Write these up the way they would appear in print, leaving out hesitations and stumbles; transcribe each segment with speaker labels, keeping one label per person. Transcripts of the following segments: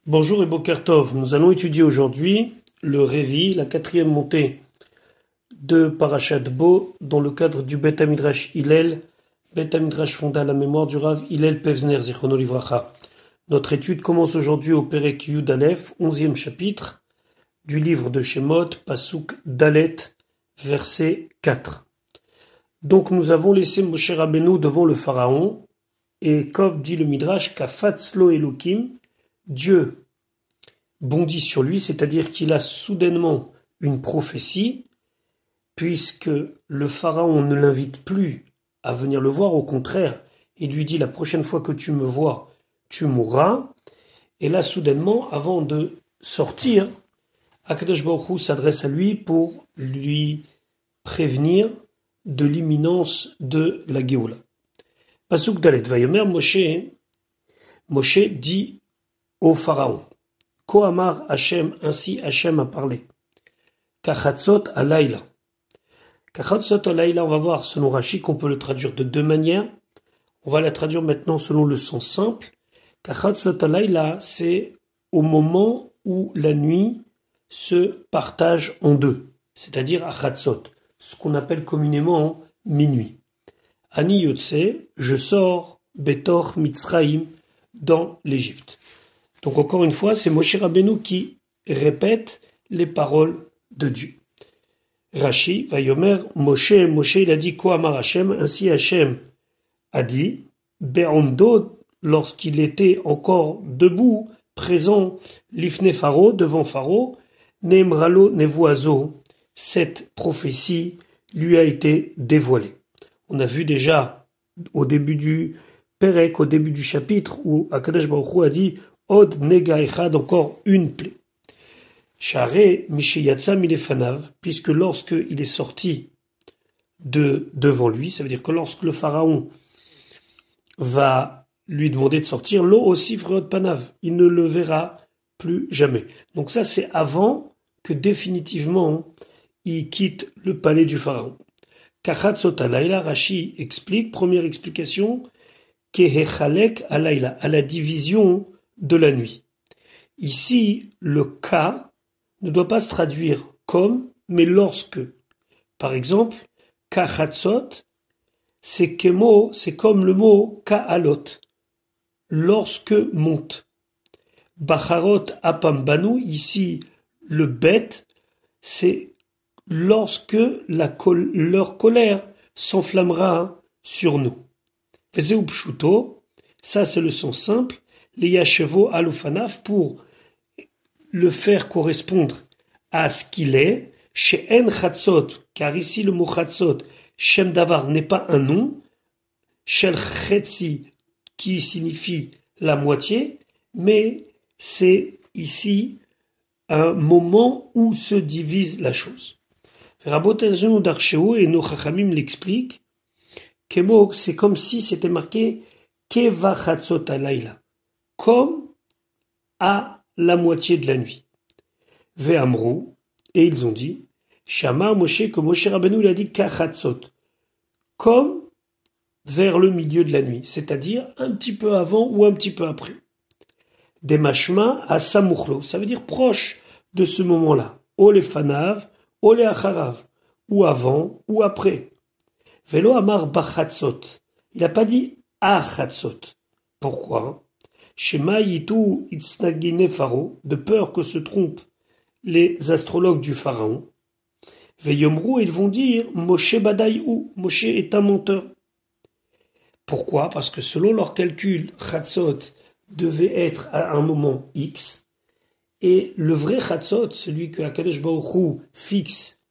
Speaker 1: Bonjour et Boker Tov. Nous allons étudier aujourd'hui le Révi, la quatrième montée de Parashat Bo, dans le cadre du Bet HaMidrash Hillel. Bet HaMidrash fonda la mémoire du Rav Hillel Pevzner, Zichrono Livracha. Notre étude commence aujourd'hui au Perek Yud Aleph, 11e chapitre du livre de Shemot, Pasuk Dalet, verset 4. Donc nous avons laissé Moshe Rabbeinu devant le Pharaon, et comme dit le Midrash, Kafatzlo Elokim, Dieu bondit sur lui, c'est-à-dire qu'il a soudainement une prophétie, puisque le Pharaon ne l'invite plus à venir le voir, au contraire, il lui dit la prochaine fois que tu me vois, tu mourras. Et là, soudainement, avant de sortir, Akadosh Baruch Hu s'adresse à lui pour lui prévenir de l'imminence de la Géoula. Pasuk Dalet, Vayomer Moshe dit au Pharaon, Kohamar Hachem, ainsi Hachem a parlé. Kachatzot alayla. Kachatzot alayla, on va voir selon Rashi qu'on peut le traduire de deux manières. On va la traduire maintenant selon le sens simple. Kachatzot alayla, c'est au moment où la nuit se partage en deux, c'est-à-dire à Chatzot, ce qu'on appelle communément minuit. Ani Yotse, je sors Betor Mitzraïm dans l'Égypte. Donc encore une fois, c'est Moshe Rabbeinu qui répète les paroles de Dieu. Rashi, Vayomer, Moshe il a dit Kohamar Hashem, ainsi Hashem a dit, Be'ondo, lorsqu'il était encore debout, présent, l'ifne Pharaon, devant Pharaon, Neemralo Nevoazo, cette prophétie lui a été dévoilée. On a vu déjà au début du Perek, au début du chapitre, où Akadosh Baruch Hu a dit Od nega echad, encore une plaie. Share misheyatsa milefanav, puisque lorsque il est sorti devant lui, ça veut dire que lorsque le pharaon va lui demander de sortir, lo aussi vreot panav, il ne le verra plus jamais. Donc ça, c'est avant que définitivement il quitte le palais du pharaon. Kachatzot alayla, Rashi explique, première explication, kehechalek alayla, à la division de la nuit. Ici, le ka ne doit pas se traduire comme, mais lorsque. Par exemple, kachatzot, c'est comme le mot ka'alot, lorsque monte. Bacharot apambanu, ici, le bet, c'est lorsque leur colère s'enflammera sur nous. Vezeu pshuto, ça c'est le sens simple, les yachevo alufanaf, pour le faire correspondre à ce qu'il est, chez en chatzot, car ici le mot chatzot, shem davar n'est pas un nom, shel chetzi, qui signifie la moitié, mais c'est ici un moment où se divise la chose. Rabotazon d'Archéo et nos chachamim l'expliquent, Kemok, c'est comme si c'était marqué Keva chatzot alayla, comme à la moitié de la nuit. Ve'amrou, et ils ont dit, Shamar Moshe, que Moshe Rabbeinu il a dit Kachatzot, comme vers le milieu de la nuit, c'est-à-dire un petit peu avant ou un petit peu après. Des mashma à Samuchlo, ça veut dire proche de ce moment-là. Ole fanav, ole acharav, ou avant ou après. Velo amar bachatzot, il n'a pas dit achatzot. Pourquoi? Shema yitu itsnagine pharaon, de peur que se trompent les astrologues du pharaon. Veyomrou, ils vont dire Moshe badayou, Moshe est un menteur. Pourquoi? Parce que selon leur calcul, chatzot devait être à un moment X, et le vrai chatzot, celui que Akadosh Baruch Hu fixe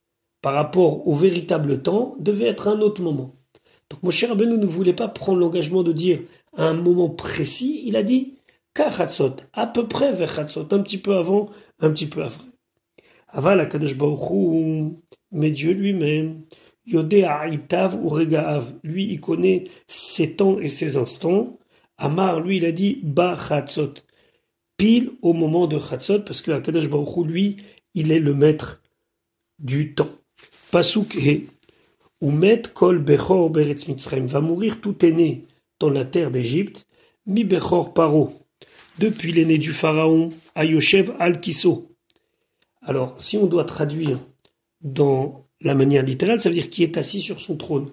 Speaker 1: par rapport au véritable temps, devait être à un autre moment. Donc Moshe Rabbeinu ne voulait pas prendre l'engagement de dire à un moment précis, il a dit Kachatzot, à peu près vers Chatzot, un petit peu avant, un petit peu après. Aval Akadosh Baruch Hu, mais Dieu lui-même, Yodea Itav ou Regaav, lui il connaît ses temps et ses instants. Amar, lui il a dit Ba Chatzot, pile au moment de Chatzot, parce que Akadosh Baruch Hu, lui, il est le maître du temps. Pasuk He, Umet Kol Bechor Beretz Mitzrayim, va mourir tout aîné dans la terre d'Égypte, Mi Bechor Paro, depuis l'aîné du pharaon à Yoshev al-Kiso. Alors, si on doit traduire dans la manière littérale, ça veut dire qui est assis sur son trône.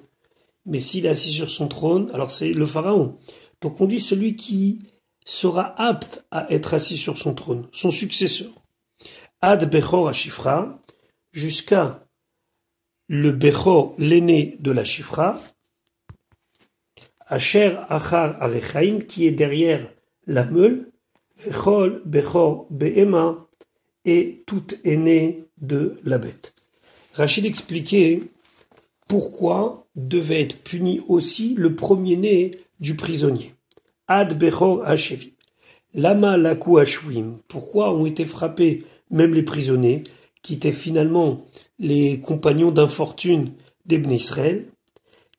Speaker 1: Mais s'il est assis sur son trône, alors c'est le pharaon. Donc on dit celui qui sera apte à être assis sur son trône, son successeur. Ad Bechor Ashifra, jusqu'à le Bechor, l'aîné de la Shifra, Asher Achar Arechaim, qui est derrière la meule, Vechol Bechor Behema, et tout aîné de la bête. Rachid expliquait pourquoi devait être puni aussi le premier-né du prisonnier. Ad Bechor Hashevi. Lama Laku Hashvim. Pourquoi ont été frappés même les prisonniers, qui étaient finalement les compagnons d'infortune d'Ibn Israël?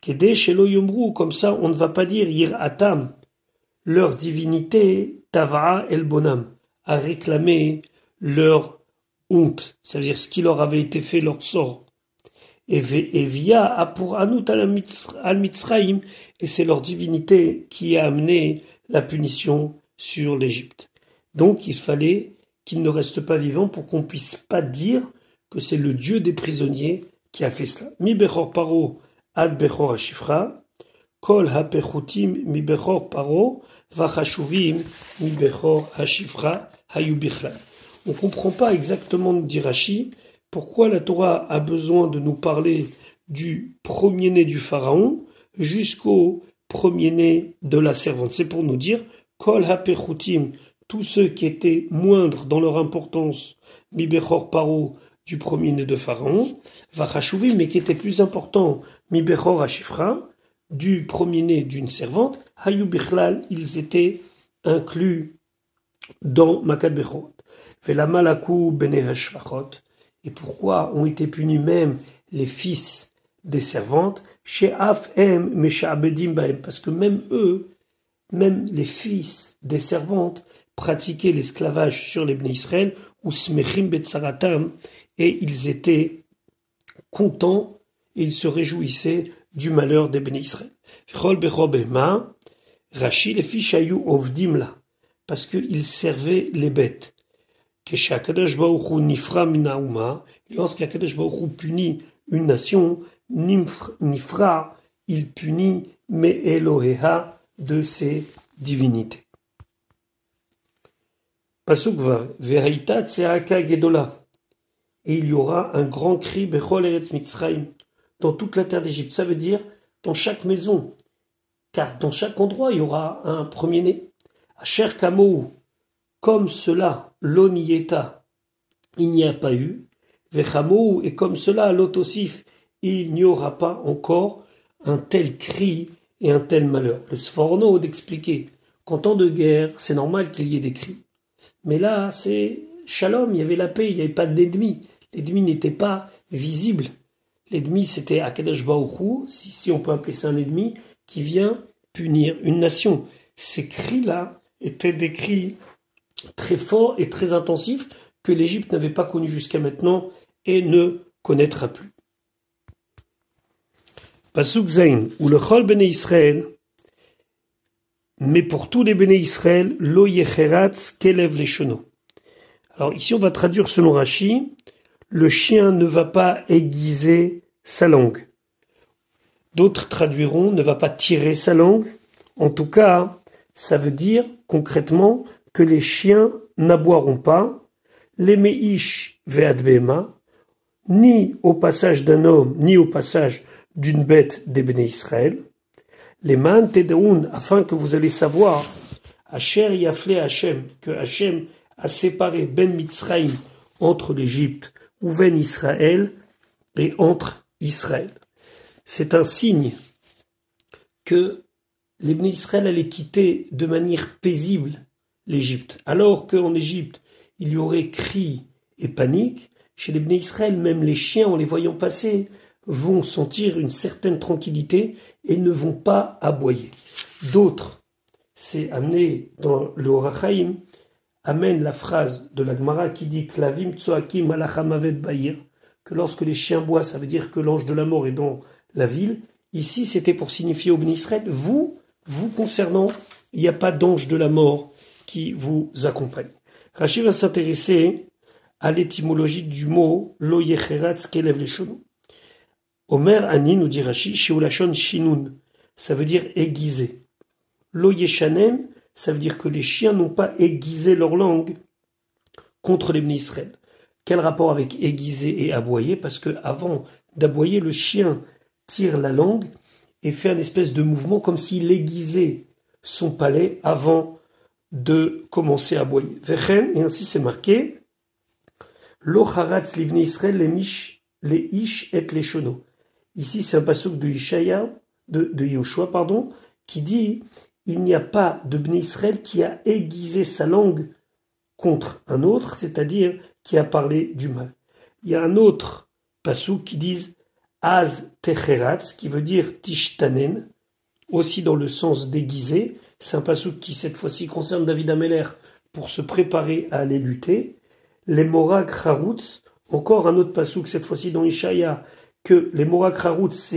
Speaker 1: Kede Shelo Yomru, comme ça on ne va pas dire Yir Atam, leur divinité, Tava'a El Bonam, a réclamé leur honte, c'est-à-dire ce qui leur avait été fait, leur sort. Et via Apur Anut al Mitzraim, et c'est leur divinité qui a amené la punition sur l'Égypte. Donc il fallait qu'ils ne restent pas vivants pour qu'on puisse pas dire que c'est le Dieu des prisonniers qui a fait cela. Mi Bechor Paro ad Bechor Hashifra, Kol hapechutim mi Bechor Paro, vachashuvim mi Bechor Hashifra hayu bichlal. On ne comprend pas exactement, nous dit Rashi, pourquoi la Torah a besoin de nous parler du premier-né du pharaon jusqu'au premier-né de la servante. C'est pour nous dire, Kol hapechutim, tous ceux qui étaient moindres dans leur importance, mi Bechor Paro, du premier-né de pharaon, vachashuvim, mais qui étaient plus importants, mi Bechor Hashifra, du premier-né d'une servante, hayu bichlal, ils étaient inclus dans Makat Bechorot. Vela malaku bene hashvachot. Et pourquoi ont été punis même les fils des servantes? Chez Afem meshabedim baem, parce que même eux, même les fils des servantes, pratiquaient l'esclavage sur les Bnei Israël, ou smechim betzaratam, et ils étaient contents et ils se réjouissaient du malheur des Bnei Israël. V'chol bechor behema, Rashi les fiches ayu ovdim là, parce qu'ils servaient les bêtes. Lorsqu'Akadosh Baruch Hu punit une nation, Nifra, il punit me Eloheha de ses divinités. Pasuk Vav, Vehaïta Tseaka Gedola, et il y aura un grand cri Bechol Eretz Mitzrayim, dans toute la terre d'Égypte. Ça veut dire dans chaque maison, car dans chaque endroit il y aura un premier-né. Asher Kamou, comme cela, l'onieta, il n'y a pas eu. Vechamou, et comme cela, l'otosif, il n'y aura pas encore un tel cri et un tel malheur. Le Sforno d'expliquer qu'en temps de guerre, c'est normal qu'il y ait des cris. Mais là, c'est shalom, il y avait la paix, il n'y avait pas d'ennemi. L'ennemi n'était pas visible. L'ennemi, c'était Akadosh Baruch Hu, si on peut appeler ça un ennemi, qui vient punir une nation. Ces cris-là étaient des cris très forts et très intensifs que l'Égypte n'avait pas connu jusqu'à maintenant et ne connaîtra plus. Pasuk Zain, ou le Chol Bnei Israël, mais pour tous les Bnei Israël, lo yecheratz kelev leshono. Alors ici on va traduire selon Rashi, le chien ne va pas aiguiser sa langue. D'autres traduiront ne va pas tirer sa langue. En tout cas, ça veut dire concrètement que les chiens n'aboieront pas, les meish ve'ad behema, ni au passage d'un homme, ni au passage d'une bête des Bnei Israël. Les man tedeun, afin que vous allez savoir, Asher yafle Hashem, que Hashem a séparé Ben Mitzraïm entre l'Égypte, ou Ben Israël, et entre Israël. C'est un signe que les Bnei Israël allaient quitter de manière paisible l'Égypte. Alors qu'en Égypte, il y aurait cris et panique, chez les Bnei Israël, même les chiens, en les voyant passer, vont sentir une certaine tranquillité et ne vont pas aboyer. D'autres, c'est amené dans le Orachaim, amène la phrase de la Gemara qui dit Klavim tsoakim alachamavet ba'ir, que lorsque les chiens boient, ça veut dire que l'ange de la mort est dans la ville. Ici, c'était pour signifier au Bnei Israël, vous concernant, il n'y a pas d'ange de la mort qui vous accompagne. Rashi va s'intéresser à l'étymologie du mot lo yecheratz kelev leshono. Omer Ani nous dit Rashi, sheulashon shinun, ça veut dire aiguiser. Lo yeshanen, ça veut dire que les chiens n'ont pas aiguisé leur langue contre les Bnei Israël. Quel rapport avec aiguiser et aboyer? Parce que avant d'aboyer, le chien tire la langue et fait un espèce de mouvement comme s'il aiguisait son palais avant de commencer à aboyer. Vechen, et ainsi c'est marqué, Lo charatz livnei Israël les ish et les shono. Ici c'est un pasuk de Ishaya, de Yoshua, pardon, qui dit, il n'y a pas de Bnei Israël qui a aiguisé sa langue contre un autre, c'est-à-dire qui a parlé du mal. Il y a un autre pasuk qui dit Az techeratz, qui veut dire tishtanen, aussi dans le sens déguisé. C'est un pasuk qui cette fois-ci concerne David Ameller pour se préparer à aller lutter. Les morag charutz, encore un autre pasuk cette fois-ci dans Ishaya, que les morag charutz,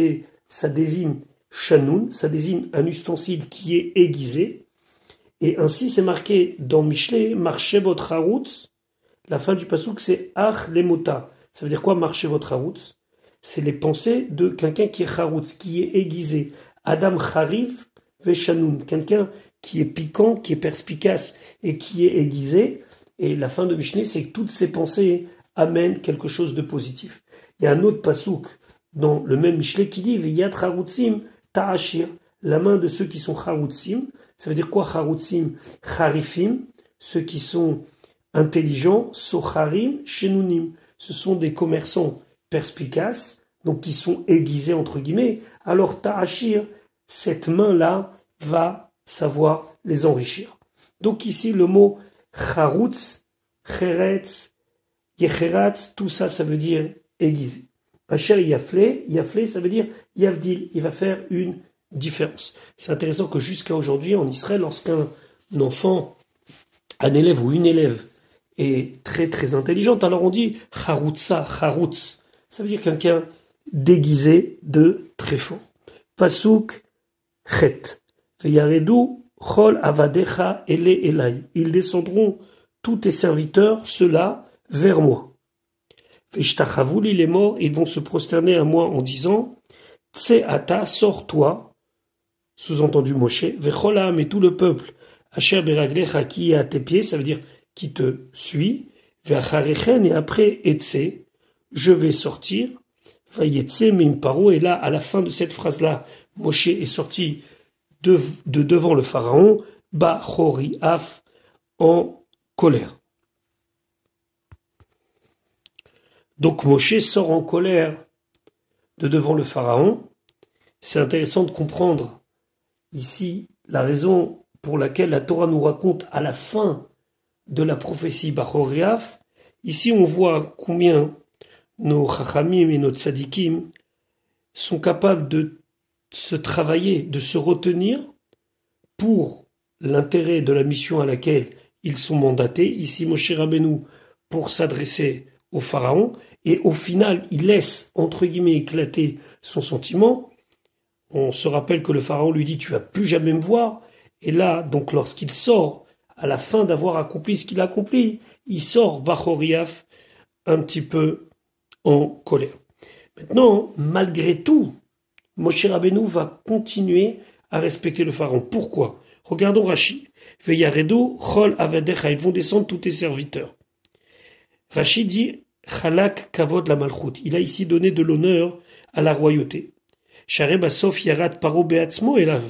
Speaker 1: ça désigne shanoun, ça désigne un ustensile qui est aiguisé. Et ainsi c'est marqué dans Mishlei, marchez votre charutz. La fin du pasuk c'est ach lemota. Ça veut dire quoi marchez votre charutz? C'est les pensées de quelqu'un qui est charutz, qui est aiguisé. Adam charif veshanoun, quelqu'un qui est piquant, qui est perspicace et qui est aiguisé. Et la fin de Mishneh, c'est que toutes ces pensées amènent quelque chose de positif. Il y a un autre pasouk dans le même Mishneh qui dit Veyat charutzim ta'ashir, la main de ceux qui sont charutzim. Ça veut dire quoi charutzim? Charifim, ceux qui sont intelligents, socharim, shenunim. Ce sont des commerçants perspicaces, donc qui sont aiguisés entre guillemets. Alors ta'ashir, cette main-là va savoir les enrichir. Donc ici le mot charutz, cheretz, yecheratz, tout ça, ça veut dire aiguisé. Asher yafle, ça veut dire yavdil, il va faire une différence. C'est intéressant que jusqu'à aujourd'hui, en Israël, lorsqu'un enfant, un élève ou une élève est très très intelligente, alors on dit charutza, charutz, ça veut dire quelqu'un déguisé de très fort. Pasuk chet, veyaredu chol avadecha ele elai, ils descendront tous tes serviteurs, ceux-là, vers moi. Veshtachavuli, les morts, ils vont se prosterner à moi en disant Tse ata, sors-toi, sous-entendu Moshe, Vecholam et tout le peuple, Asher beraglecha, qui est à tes pieds, ça veut dire qui te suit, Veacharechen, et après Etse, je vais sortir, Vayetse mimparo, et là, à la fin de cette phrase-là, Moshe est sorti de devant le pharaon, Ba chori af, en colère. Donc Moshe sort en colère de devant le pharaon. C'est intéressant de comprendre ici la raison pour laquelle la Torah nous raconte à la fin de la prophétie Bachoriaf. Ici on voit combien nos chachamim et nos tzadikim sont capables de se travailler, de se retenir pour l'intérêt de la mission à laquelle ils sont mandatés. Ici Moshe Rabbeinu pour s'adresser au pharaon, et au final, il laisse, entre guillemets, éclater son sentiment. On se rappelle que le pharaon lui dit « tu vas plus jamais me voir », et là, donc, lorsqu'il sort, à la fin d'avoir accompli ce qu'il a accompli, il sort Bachoriaf un petit peu en colère. Maintenant, malgré tout, Moshe Rabbeinu va continuer à respecter le pharaon. Pourquoi? Regardons Rashi. Veyaredo, chol avadecha, ils vont descendre tous tes serviteurs. Rashi dit Chalak kavod la malchut. Il a ici donné de l'honneur à la royauté. Share basof yarat paro beatzmo elav.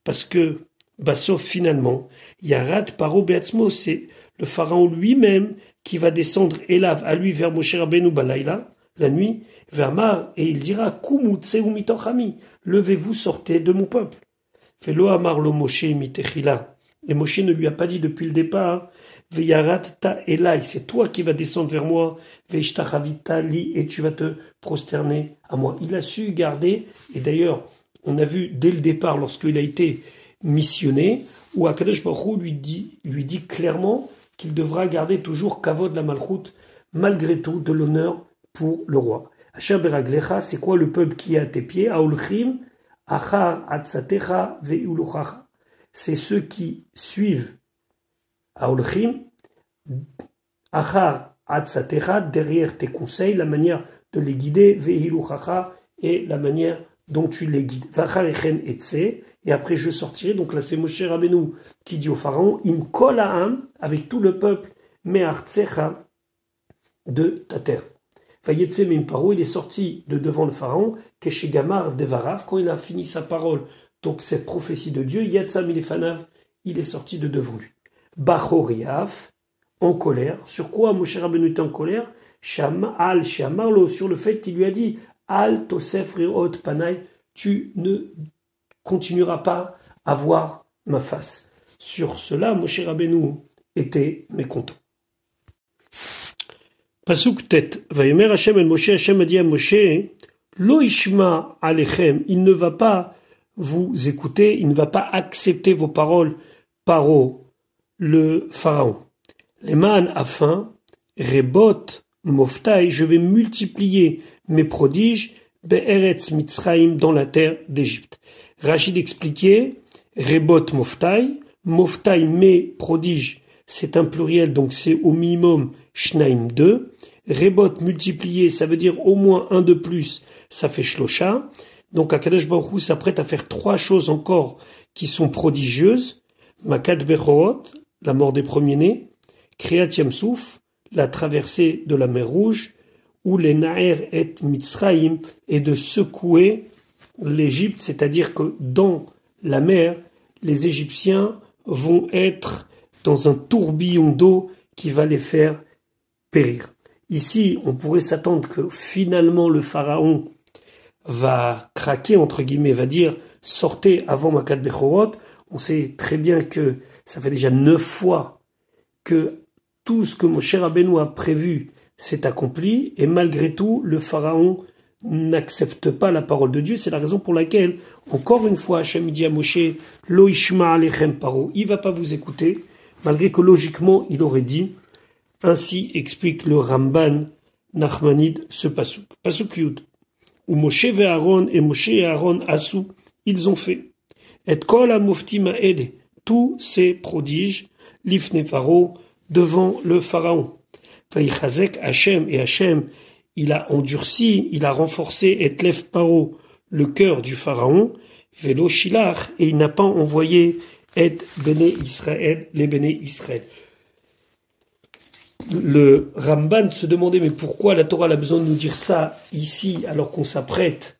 Speaker 1: Parce que basof finalement yarat paro beatzmo, c'est le pharaon lui-même qui va descendre elav à lui vers Moshe Rabbeinu balayla, la nuit, vers Mar, et il dira Kumu tseu mitochami, levez-vous, sortez de mon peuple. Felo amar lo Moshe mitechila. Et Moshe ne lui a pas dit depuis le départ Veyarat ta elai, c'est toi qui vas descendre vers moi, Veishtachavita li, et tu vas te prosterner à moi. Il a su garder, et d'ailleurs, on a vu dès le départ, lorsqu'il a été missionné, où Akadosh Baruch Hu lui dit clairement qu'il devra garder toujours kavod la malchut, malgré tout, de l'honneur pour le roi. Asher beraglecha, c'est quoi le peuple qui est à tes pieds? Aolchim, achar atzatecha ve'uluchacha. C'est ceux qui suivent Aolchim, Achar Atzatecha, derrière tes conseils, la manière de les guider, Vehiluchacha, et la manière dont tu les guides. Vachar Echen Etse, et après je sortirai, donc là c'est Moshe Rabbeinu qui dit au pharaon, Im kol ha'am, avec tout le peuple, Me'artzecha, de ta terre. Vayetse Mimparo, il est sorti de devant le pharaon, Keshegamar Devarav, quand il a fini sa parole, donc cette prophétie de Dieu, Yatsa Milefanav, il est sorti de devant lui. Bachoriaf, en colère. Sur quoi Moshe Rabbeinu était en colère? Al Shamarlo, sur le fait qu'il lui a dit, Al Tosef Reot Panay, tu ne continueras pas à voir ma face. Sur cela, Moshe Rabbeinu était mécontent. Pasuk tet, Vayomer Hashem el Moshe, Hashem a dit à Moshe, Lo ishma alechem, il ne va pas vous écouter, il ne va pas accepter vos paroles, Paro, le pharaon. Leman afin, Rebot Moftai, je vais multiplier mes prodiges, Be'eretz Mitzraim, dans la terre d'Égypte. Rachid expliquait, Rebot Moftai, Moftai, mes prodiges, c'est un pluriel, donc c'est au minimum Shnaim 2. Rebot multiplié, ça veut dire au moins un de plus, ça fait Shlosha. Donc Akadosh Baruch Hu s'apprête à faire 3 choses encore qui sont prodigieuses. Makat Bechorot, la mort des premiers-nés. Kriyat Yamsouf, la traversée de la mer Rouge. Ou les Naer et Mitzraim, et de secouer l'Égypte, c'est-à-dire que dans la mer, les Égyptiens vont être dans un tourbillon d'eau qui va les faire périr. Ici, on pourrait s'attendre que finalement le pharaon va craquer, entre guillemets, va dire « sortez avant Makat Bechorot ». On sait très bien que ça fait déjà 9 fois que tout ce que Moshe Rabbeinu a prévu s'est accompli, et malgré tout, le pharaon n'accepte pas la parole de Dieu. C'est la raison pour laquelle, encore une fois, Hachem dit à Moshe « Lo ishma alechem paro », il ne va pas vous écouter, malgré que logiquement, il aurait dit. Ainsi explique le Ramban Nachmanide ce pasuk. Pasuk Yud. Où Moshe et Aaron Assou, ils ont fait. Et kol ha-moftim ha'ele, tous ces prodiges, l'ifne Pharaon, devant le pharaon. Vayichazek Hachem, et Hachem, il a endurci, il a renforcé et tlef paro, le cœur du pharaon, velo shilach, et il n'a pas envoyé et béné Israël, les béné Israël. Le Ramban se demandait, mais pourquoi la Torah a besoin de nous dire ça ici, alors qu'on s'apprête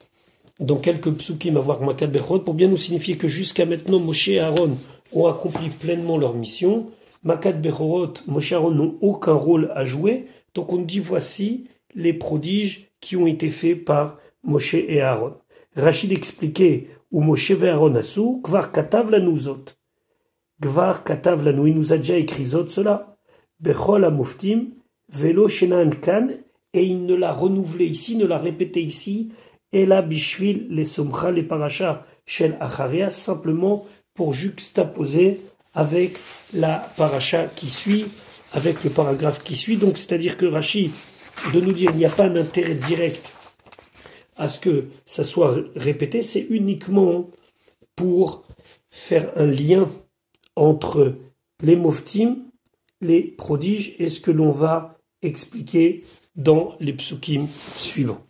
Speaker 1: dans quelques psukim à voir Makat Bechorot, pour bien nous signifier que jusqu'à maintenant, Moshe et Aaron ont accompli pleinement leur mission. Makat Bechorot, Moshe et Aaron n'ont aucun rôle à jouer. Donc on dit, voici les prodiges qui ont été faits par Moshe et Aaron. Rachid expliquait, où Moshe et Aaron assou, Gvar katav lanu zot. Gvar katav lanu, il nous a déjà écrit zot cela. Bechol ha-moftim, velo shenan kan, et il ne l'a renouvelé ici, ne l'a répété ici, et la bishvil les somcha, les paracha shel acharia, simplement pour juxtaposer avec la paracha qui suit, avec le paragraphe qui suit. Donc c'est-à-dire que Rashi, de nous dire qu'il n'y a pas d'intérêt direct à ce que ça soit répété, c'est uniquement pour faire un lien entre les moftim, les prodiges, et ce que l'on va expliquer dans les psukim suivants.